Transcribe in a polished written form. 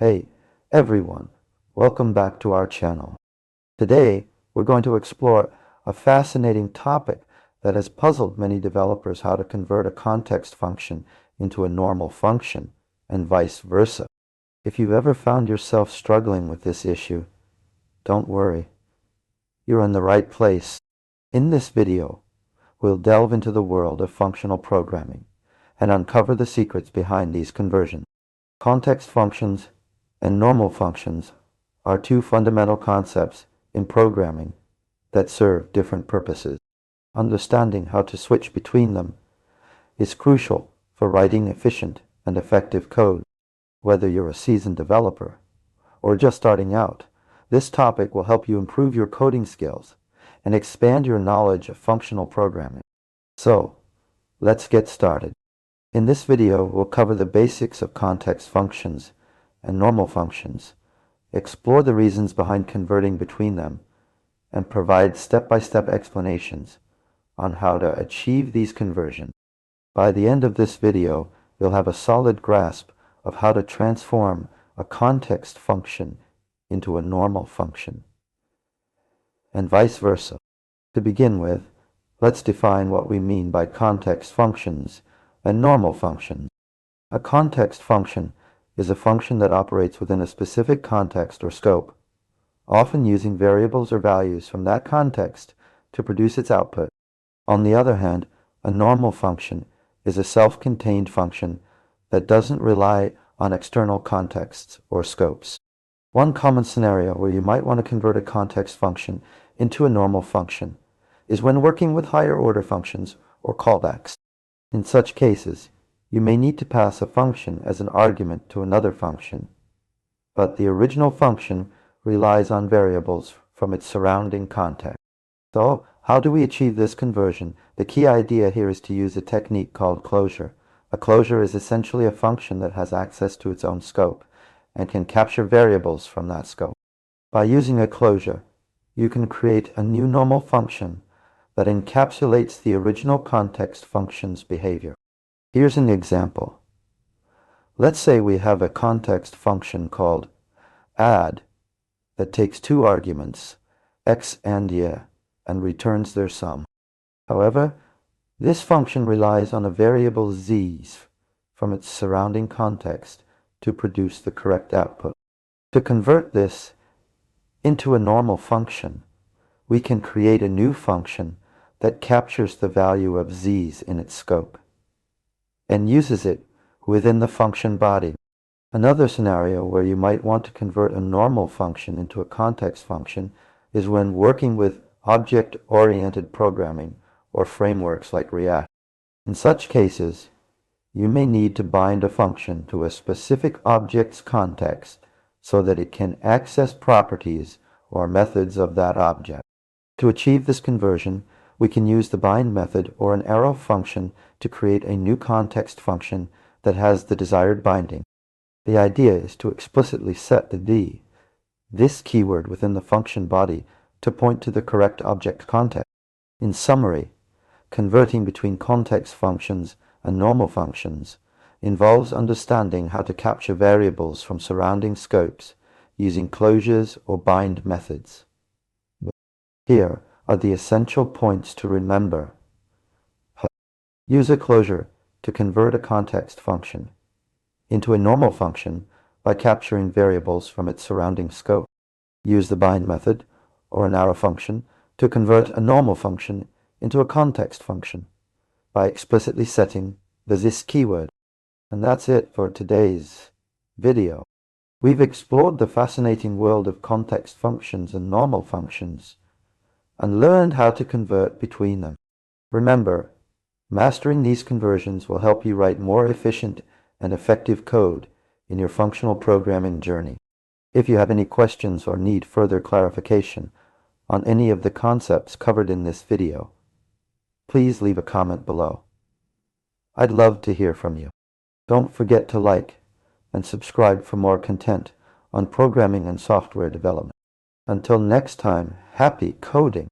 Hey, everyone, welcome back to our channel. Today, we're going to explore a fascinating topic that has puzzled many developers: how to convert a context function into a normal function, and vice versa. If you've ever found yourself struggling with this issue, don't worry. You're in the right place. In this video, we'll delve into the world of functional programming and uncover the secrets behind these conversions. Context functions and normal functions are two fundamental concepts in programming that serve different purposes. Understanding how to switch between them is crucial for writing efficient and effective code. Whether you're a seasoned developer or just starting out, this topic will help you improve your coding skills and expand your knowledge of functional programming. So, let's get started. In this video, we'll cover the basics of context functions and normal functions, explore the reasons behind converting between them, and provide step-by-step explanations on how to achieve these conversions. By the end of this video, you'll have a solid grasp of how to transform a context function into a normal function, and vice versa. To begin with, let's define what we mean by context functions and normal functions. A context function is a function that operates within a specific context or scope, often using variables or values from that context to produce its output. On the other hand, a normal function is a self-contained function that doesn't rely on external contexts or scopes. One common scenario where you might want to convert a context function into a normal function is when working with higher order functions or callbacks. In such cases, you may need to pass a function as an argument to another function, but the original function relies on variables from its surrounding context. So, how do we achieve this conversion? The key idea here is to use a technique called closure. A closure is essentially a function that has access to its own scope and can capture variables from that scope. By using a closure, you can create a new normal function that encapsulates the original context function's behavior. Here's an example. Let's say we have a context function called add that takes two arguments, x and y, and returns their sum. However, this function relies on a variable z from its surrounding context to produce the correct output. To convert this into a normal function, we can create a new function that captures the value of z in its scope and uses it within the function body. Another scenario where you might want to convert a normal function into a context function is when working with object-oriented programming or frameworks like React. In such cases, you may need to bind a function to a specific object's context so that it can access properties or methods of that object. To achieve this conversion, we can use the bind method or an arrow function to create a new context function that has the desired binding. The idea is to explicitly set the this keyword within the function body to point to the correct object context. In summary, converting between context functions and normal functions involves understanding how to capture variables from surrounding scopes using closures or bind methods. Here are the essential points to remember. Use a closure to convert a context function into a normal function by capturing variables from its surrounding scope. Use the bind method or an arrow function to convert a normal function into a context function by explicitly setting the this keyword. And that's it for today's video. We've explored the fascinating world of context functions and normal functions and learned how to convert between them. Remember, mastering these conversions will help you write more efficient and effective code in your functional programming journey. If you have any questions or need further clarification on any of the concepts covered in this video, please leave a comment below. I'd love to hear from you. Don't forget to like and subscribe for more content on programming and software development. Until next time, happy coding!